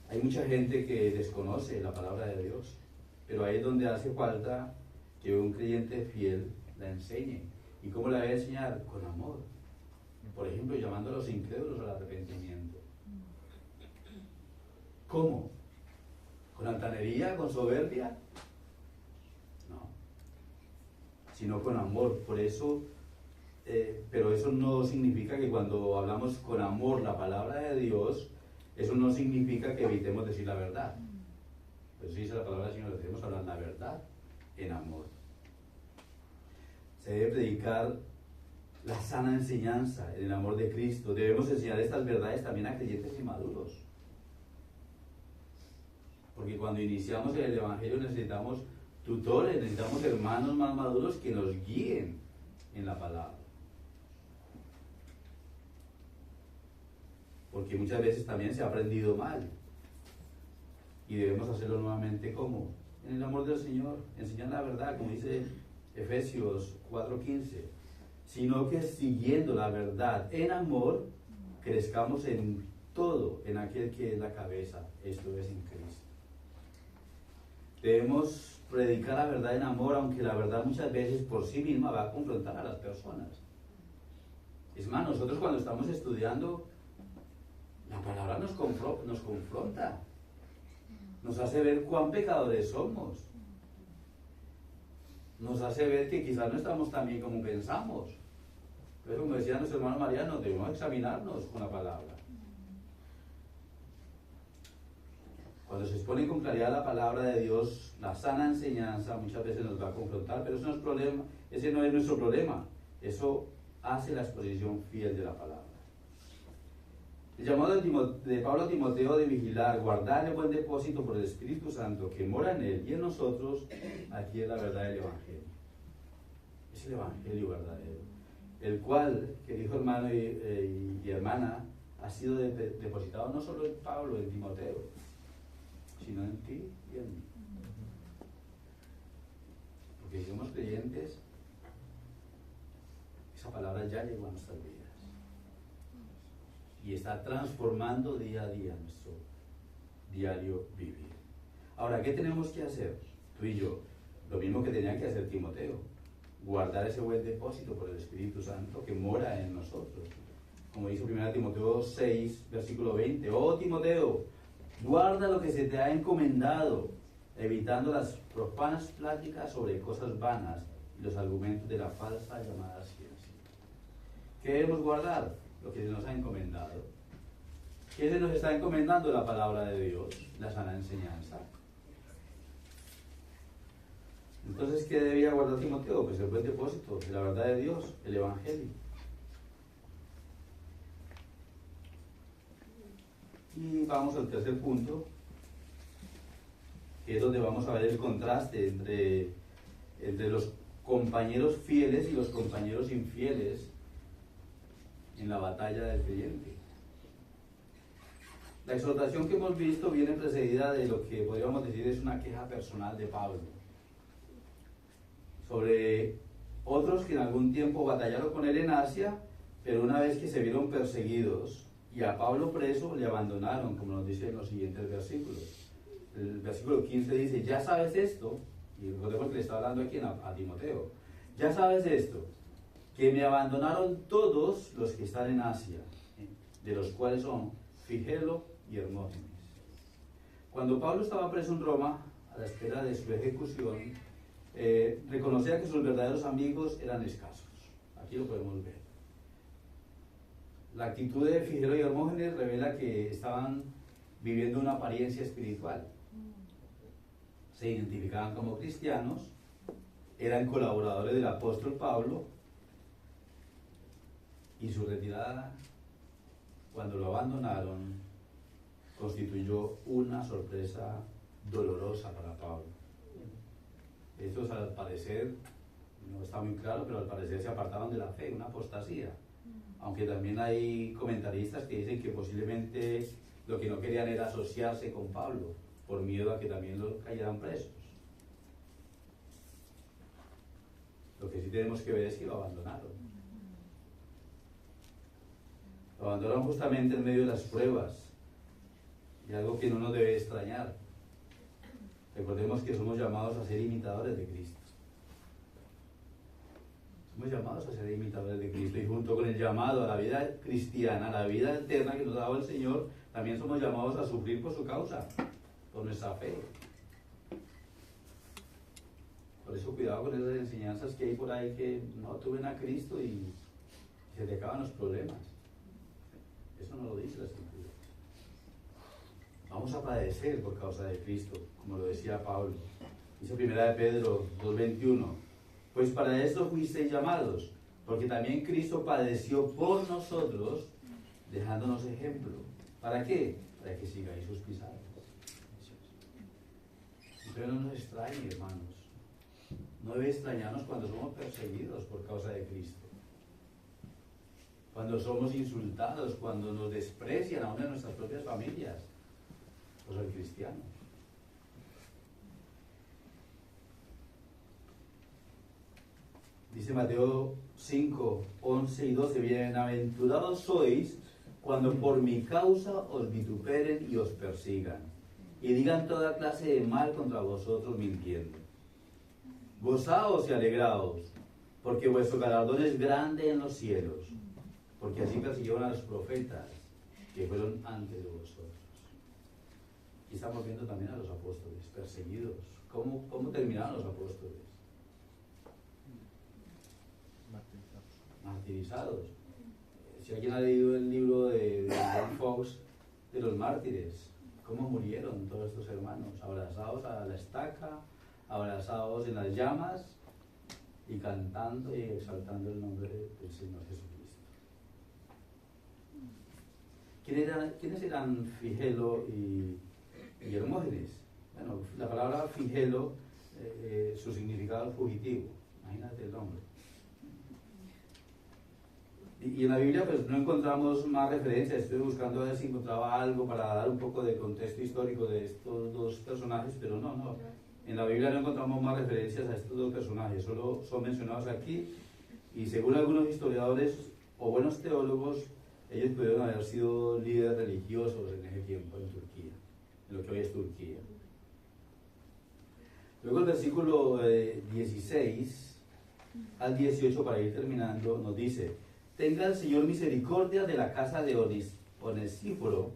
Hay mucha gente que desconoce la palabra de Dios, pero ahí es donde hace falta que un creyente fiel la enseñe. ¿Y cómo la debe enseñar? Con amor. Por ejemplo, llamando a los incrédulos al arrepentimiento. ¿Cómo? ¿Con altanería? ¿Con soberbia? No. Sino con amor. Por eso, pero eso no significa que cuando hablamos con amor la palabra de Dios, eso no significa que evitemos decir la verdad. Pero sí dice la palabra del Señor, debemos hablar la verdad en amor. Se debe predicar la sana enseñanza en el amor de Cristo. Debemos enseñar estas verdades también a creyentes inmaduros. Porque cuando iniciamos en el Evangelio necesitamos tutores, necesitamos hermanos más maduros que nos guíen en la palabra. Porque muchas veces también se ha aprendido mal. Y debemos hacerlo nuevamente como en el amor del Señor, enseñar la verdad, como dice Efesios 4:15, sino que siguiendo la verdad en amor, crezcamos en todo, en aquel que es la cabeza, esto es en Cristo. Debemos predicar la verdad en amor, aunque la verdad muchas veces por sí misma va a confrontar a las personas. Es más, nosotros cuando estamos estudiando, la palabra nos confronta, nos hace ver cuán pecadores somos. Nos hace ver que quizás no estamos tan bien como pensamos. Pero como decía nuestro hermano Mariano, debemos examinarnos con la palabra. Cuando se expone con claridad la palabra de Dios, la sana enseñanza muchas veces nos va a confrontar, pero eso no es problema, ese no es nuestro problema. Eso hace la exposición fiel de la palabra. El llamado de Pablo a Timoteo de vigilar, guardar el buen depósito por el Espíritu Santo que mora en él y en nosotros, aquí es la verdad del Evangelio. Es el Evangelio verdadero, el cual, querido hermano y hermana, ha sido depositado no solo en Pablo, en Timoteo, sino en ti y en mí. Porque si somos creyentes, esa palabra ya llegó a nuestras vidas y está transformando día a día nuestro diario vivir. Ahora, ¿qué tenemos que hacer? Tú y yo, lo mismo que tenía que hacer Timoteo, guardar ese buen depósito por el Espíritu Santo que mora en nosotros. Como dice 1 Timoteo 6, versículo 20, oh Timoteo, guarda lo que se te ha encomendado, evitando las profanas pláticas sobre cosas vanas y los argumentos de la falsa llamada ciencia. ¿Qué debemos guardar? Lo que se nos ha encomendado. ¿Qué se nos está encomendando? La palabra de Dios, la sana enseñanza. Entonces, ¿qué debía guardar Timoteo? Pues el buen depósito de la verdad de Dios, el Evangelio. Y vamos al tercer punto, que es donde vamos a ver el contraste entre los compañeros fieles y los compañeros infieles en la batalla del creyente. La exhortación que hemos visto viene precedida de lo que podríamos decir es una queja personal de Pablo sobre otros que en algún tiempo batallaron con él en Asia, pero una vez que se vieron perseguidos y a Pablo preso, le abandonaron, como nos dice en los siguientes versículos. El versículo 15 dice, ya sabes esto, y recordemos que le está hablando aquí a Timoteo, ya sabes esto, que me abandonaron todos los que están en Asia, de los cuales son Figelo y Hermógenes. Cuando Pablo estaba preso en Roma, a la espera de su ejecución, reconocía que sus verdaderos amigos eran escasos. Aquí lo podemos ver. La actitud de Figelo y Hermógenes revela que estaban viviendo una apariencia espiritual. Se identificaban como cristianos, eran colaboradores del apóstol Pablo, y su retirada, cuando lo abandonaron, constituyó una sorpresa dolorosa para Pablo. Estos, al parecer, no está muy claro, pero al parecer se apartaron de la fe, una apostasía. Aunque también hay comentaristas que dicen que posiblemente lo que no querían era asociarse con Pablo, por miedo a que también lo cayeran presos. Lo que sí tenemos que ver es que lo abandonaron. Lo abandonaron justamente en medio de las pruebas, y algo que no nos debe extrañar. Recordemos que somos llamados a ser imitadores de Cristo. Somos llamados a ser imitadores de Cristo, y junto con el llamado a la vida cristiana, a la vida eterna que nos ha dado el Señor, también somos llamados a sufrir por su causa, por nuestra fe. Por eso cuidado con esas enseñanzas que hay por ahí que no, tú ven a Cristo y se te acaban los problemas. Eso no lo dice la Escritura. Vamos a padecer por causa de Cristo, como lo decía Pablo. Dice 1 de Pedro 2:21. Pues para esto fuisteis llamados, porque también Cristo padeció por nosotros, dejándonos ejemplo. ¿Para qué? Para que sigáis sus pisadas. Pero no nos extrañe, hermanos. No debe extrañarnos cuando somos perseguidos por causa de Cristo. Cuando somos insultados, cuando nos desprecian aún en nuestras propias familias, por ser cristianos. Dice Mateo 5, 11 y 12, bienaventurados sois cuando por mi causa os vituperen y os persigan, y digan toda clase de mal contra vosotros mintiendo. Gozaos y alegraos, porque vuestro galardón es grande en los cielos, porque así persiguieron a los profetas que fueron antes de vosotros. Y estamos viendo también a los apóstoles perseguidos. ¿Cómo terminaron los apóstoles? Martirizados. Si alguien ha leído el libro de John Fox de los mártires, cómo murieron todos estos hermanos, abrazados a la estaca, abrazados en las llamas y cantando y exaltando el nombre del Señor Jesucristo. ¿Quiénes eran Figelo y Hermógenes? Bueno, la palabra Figelo, su significado es fugitivo. Imagínate el nombre. Y en la Biblia pues no encontramos más referencias. Estoy buscando a ver si encontraba algo para dar un poco de contexto histórico de estos dos personajes, pero no. En la Biblia no encontramos más referencias a estos dos personajes, solo son mencionados aquí, y según algunos historiadores o buenos teólogos, ellos pudieron haber sido líderes religiosos en ese tiempo en Turquía, en lo que hoy es Turquía. Luego el versículo 16 al 18, para ir terminando, nos dice: tenga el Señor misericordia de la casa de Onesíforo,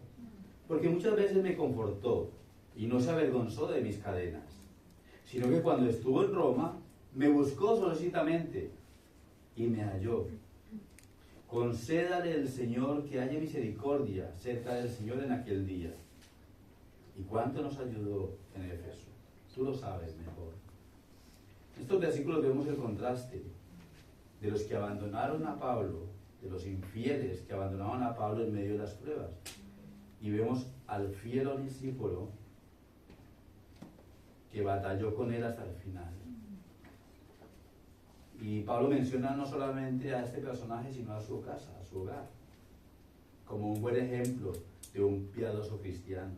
porque muchas veces me confortó y no se avergonzó de mis cadenas, sino que cuando estuvo en Roma me buscó solicitamente y me halló. Concédale el Señor que haya misericordia cerca del Señor en aquel día. ¿Y cuánto nos ayudó en Éfeso? Tú lo sabes mejor. En estos versículos vemos el contraste de los que abandonaron a Pablo, de los infieles que abandonaban a Pablo en medio de las pruebas. Y vemos al fiel Onesíforo que batalló con él hasta el final. Y Pablo menciona no solamente a este personaje, sino a su casa, a su hogar, como un buen ejemplo de un piadoso cristiano,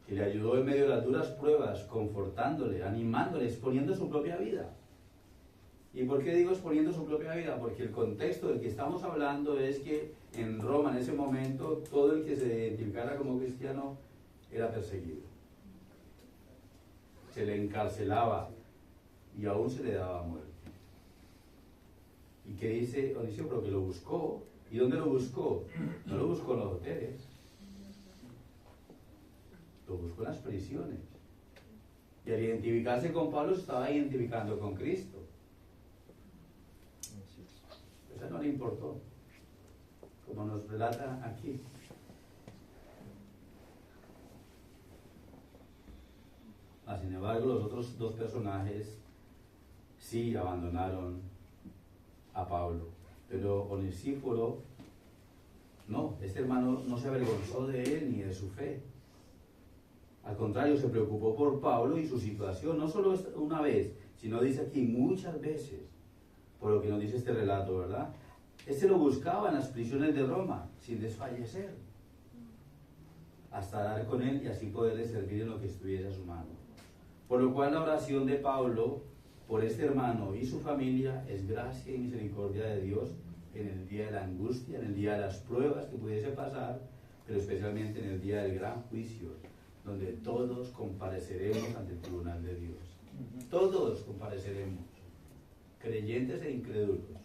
que le ayudó en medio de las duras pruebas, confortándole, animándole, exponiendo su propia vida. ¿Y por qué digo exponiendo su propia vida? Porque el contexto del que estamos hablando es que en Roma, en ese momento, todo el que se identificara como cristiano era perseguido. Se le encarcelaba y aún se le daba muerte. ¿Y qué dice Onesíforo? Que lo buscó. ¿Y dónde lo buscó? No lo buscó en los hoteles. Lo buscó en las prisiones. Y al identificarse con Pablo se estaba identificando con Cristo. Eso no le importó, como nos relata aquí. Sin embargo, los otros dos personajes sí abandonaron a Pablo. Pero Onesíforo, no, este hermano no se avergonzó de él ni de su fe. Al contrario, se preocupó por Pablo y su situación, no solo una vez, sino dice aquí muchas veces, por lo que nos dice este relato, ¿verdad? Este lo buscaba en las prisiones de Roma, sin desfallecer, hasta dar con él y así poderle servir en lo que estuviese a su mano. Por lo cual la oración de Pablo por este hermano y su familia es gracia y misericordia de Dios en el día de la angustia, en el día de las pruebas que pudiese pasar, pero especialmente en el día del gran juicio, donde todos compareceremos ante el tribunal de Dios. Todos compareceremos, creyentes e incrédulos.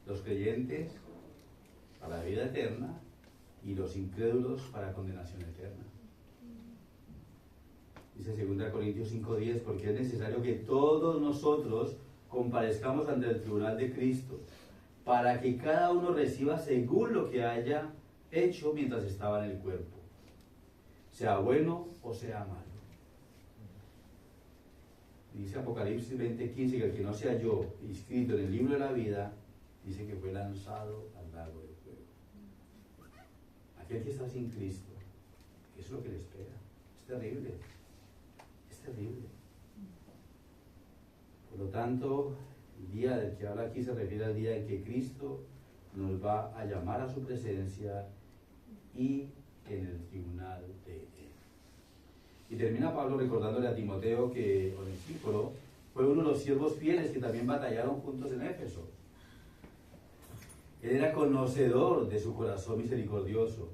Los creyentes para la vida eterna y los incrédulos para condenación eterna. Dice 2 Corintios 5:10, porque es necesario que todos nosotros comparezcamos ante el tribunal de Cristo, para que cada uno reciba según lo que haya hecho mientras estaba en el cuerpo, sea bueno o sea malo. Dice Apocalipsis 20:15 que el que no se halló inscrito en el libro de la vida, dice que fue lanzado al lago del fuego. Aquel que está sin Cristo, eso es lo que le espera. Es terrible. Es terrible. Por lo tanto, el día del que habla aquí se refiere al día en que Cristo nos va a llamar a su presencia y en el tribunal de Él. Y termina Pablo recordándole a Timoteo que Onesíforo fue uno de los siervos fieles que también batallaron juntos en Éfeso. Él era conocedor de su corazón misericordioso,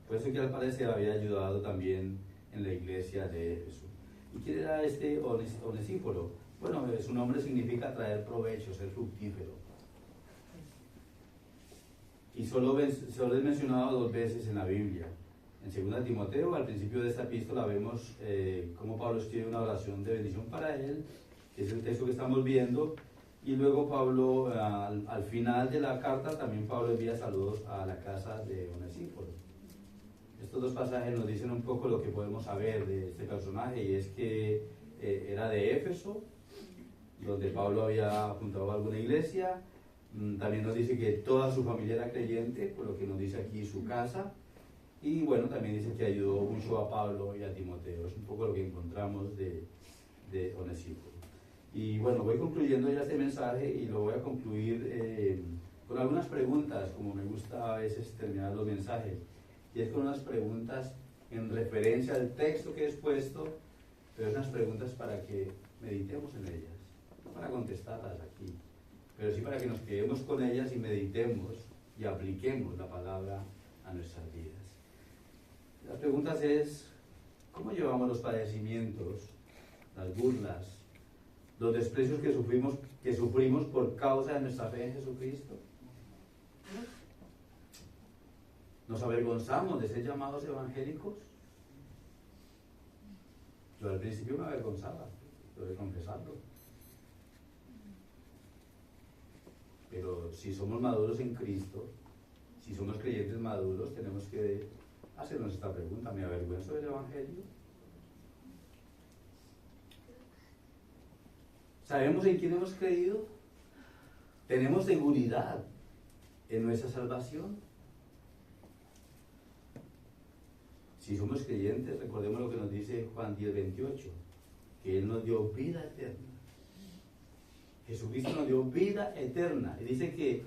por eso que al parecer había ayudado también en la iglesia de Éfeso. ¿Y quién era este Onesíforo? Bueno, su nombre significa traer provecho, ser fructífero. Y solo es mencionado 2 veces en la Biblia. En 2 Timoteo, al principio de esta epístola, vemos cómo Pablo escribe una oración de bendición para él, que es el texto que estamos viendo, y luego Pablo, al final de la carta, también Pablo envía saludos a la casa de Onesíforo. Estos 2 pasajes nos dicen un poco lo que podemos saber de este personaje, y es que era de Éfeso, donde Pablo había fundado alguna iglesia. También nos dice que toda su familia era creyente, por lo que nos dice aquí su casa. Y bueno, también dice que ayudó mucho a Pablo y a Timoteo. Es un poco lo que encontramos de Onesíforo. Y bueno, voy concluyendo ya este mensaje y lo voy a concluir con algunas preguntas, como me gusta a veces terminar los mensajes. Y es con unas preguntas en referencia al texto que he expuesto, pero unas preguntas para que meditemos en ellas, no para contestarlas aquí, pero sí para que nos quedemos con ellas y meditemos y apliquemos la palabra a nuestras vidas. Las preguntas es, ¿cómo llevamos los padecimientos, las burlas, los desprecios que sufrimos por causa de nuestra fe en Jesucristo? ¿Nos avergonzamos de ser llamados evangélicos? Yo al principio me avergonzaba, tengo que confesarlo. Pero si somos maduros en Cristo, si somos creyentes maduros, tenemos que hacernos esta pregunta: ¿me avergüenzo del evangelio? ¿Sabemos en quién hemos creído? ¿Tenemos seguridad en nuestra salvación? Si somos creyentes, recordemos lo que nos dice Juan 10:28, que Él nos dio vida eterna. Jesucristo nos dio vida eterna. Y dice que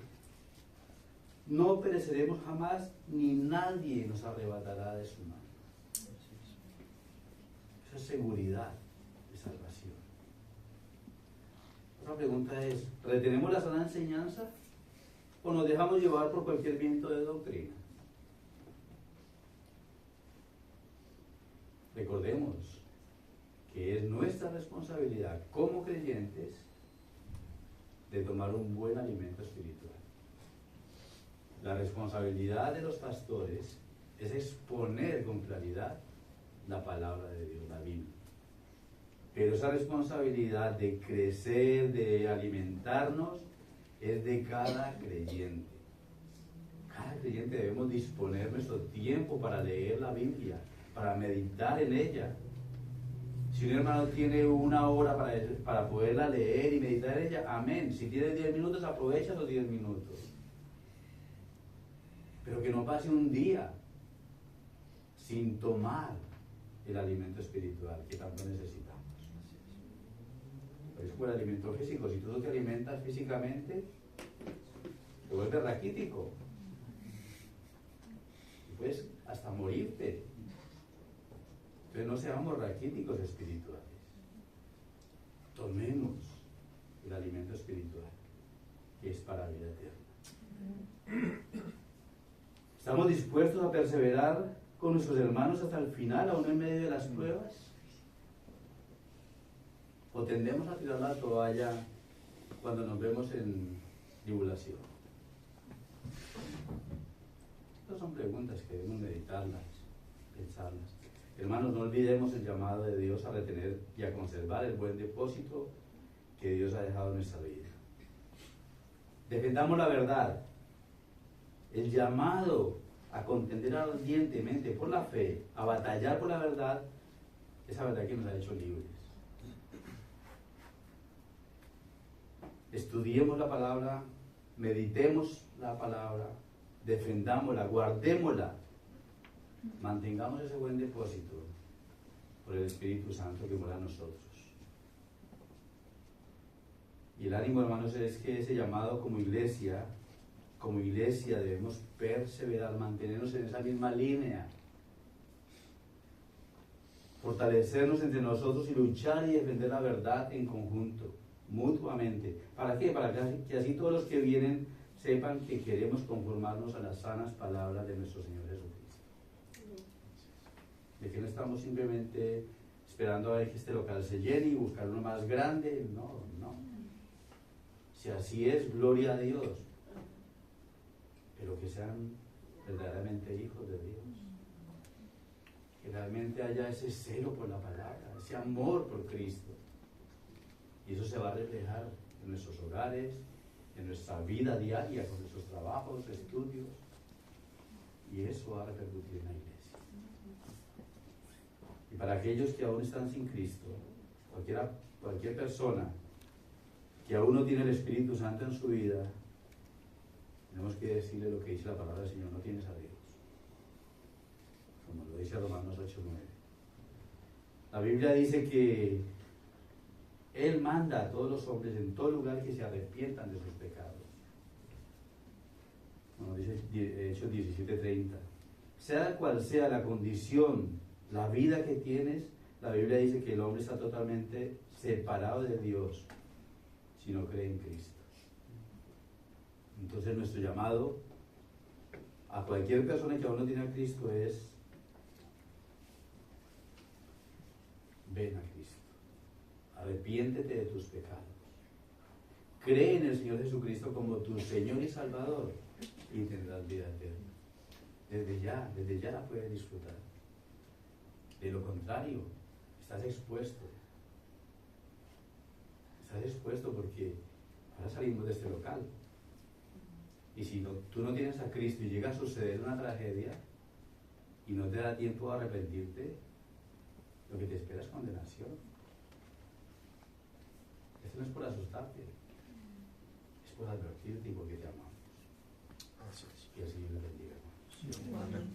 no pereceremos jamás, ni nadie nos arrebatará de su mano. Esa es seguridad de salvación. Otra pregunta es, ¿retenemos la sana enseñanza o nos dejamos llevar por cualquier viento de doctrina? Recordemos que es nuestra responsabilidad como creyentes de tomar un buen alimento espiritual. La responsabilidad de los pastores es exponer con claridad la palabra de Dios, la Biblia. Pero esa responsabilidad de crecer, de alimentarnos, es de cada creyente. Cada creyente debemos disponer nuestro tiempo para leer la Biblia, para meditar en ella. Si un hermano tiene una hora para poderla leer y meditar en ella, amén. Si tiene 10 minutos, aprovecha los 10 minutos. Pero que no pase un día sin tomar el alimento espiritual que tanto necesitamos. Es como el alimento físico. Si tú no te alimentas físicamente, te vuelves raquítico. Y puedes hasta morirte. Entonces no seamos raquíticos espirituales. Tomemos el alimento espiritual, que es para la vida eterna. ¿Estamos dispuestos a perseverar con nuestros hermanos hasta el final, aún en medio de las pruebas? ¿O tendemos a tirar la toalla cuando nos vemos en tribulación? Estas son preguntas que debemos meditarlas, pensarlas. Hermanos, no olvidemos el llamado de Dios a retener y a conservar el buen depósito que Dios ha dejado en nuestra vida. Defendamos la verdad. El llamado a contender ardientemente por la fe, a batallar por la verdad, esa verdad que nos ha hecho libres. Estudiemos la palabra, meditemos la palabra, defendámosla, guardémosla, mantengamos ese buen depósito por el Espíritu Santo que mora en nosotros. Y el ánimo, hermanos, es que ese llamado como iglesia debemos perseverar, mantenernos en esa misma línea, fortalecernos entre nosotros y luchar y defender la verdad en conjunto, mutuamente. ¿Para qué? Para que así todos los que vienen sepan que queremos conformarnos a las sanas palabras de nuestro Señor Jesucristo. De que no estamos simplemente esperando a ver que este local se llene y buscar uno más grande. No. Si así es, gloria a Dios. Pero que sean verdaderamente hijos de Dios. Que realmente haya ese celo por la palabra, ese amor por Cristo. Y eso se va a reflejar en nuestros hogares, en nuestra vida diaria, con nuestros trabajos, estudios. Y eso va a repercutir en la iglesia. Y para aquellos que aún están sin Cristo, cualquier persona que aún no tiene el Espíritu Santo en su vida, tenemos que decirle lo que dice la palabra del Señor: no tienes a Dios. Como lo dice Romanos 8:9. La Biblia dice que Él manda a todos los hombres en todo lugar que se arrepientan de sus pecados. Como dice Hechos 17:30. Sea cual sea la condición, la vida que tienes, la Biblia dice que el hombre está totalmente separado de Dios si no cree en Cristo. Entonces nuestro llamado a cualquier persona que aún no tiene a Cristo es: ven a Cristo, arrepiéntete de tus pecados, cree en el Señor Jesucristo como tu Señor y Salvador y tendrás vida eterna. Desde ya la puedes disfrutar. De lo contrario, estás expuesto porque ahora salimos de este local. Y si tú no tienes a Cristo y llega a suceder una tragedia y no te da tiempo a arrepentirte, lo que te espera es condenación. Esto no es por asustarte, es por advertirte y porque te amamos. Y el Señor le bendiga, hermanos. Amén.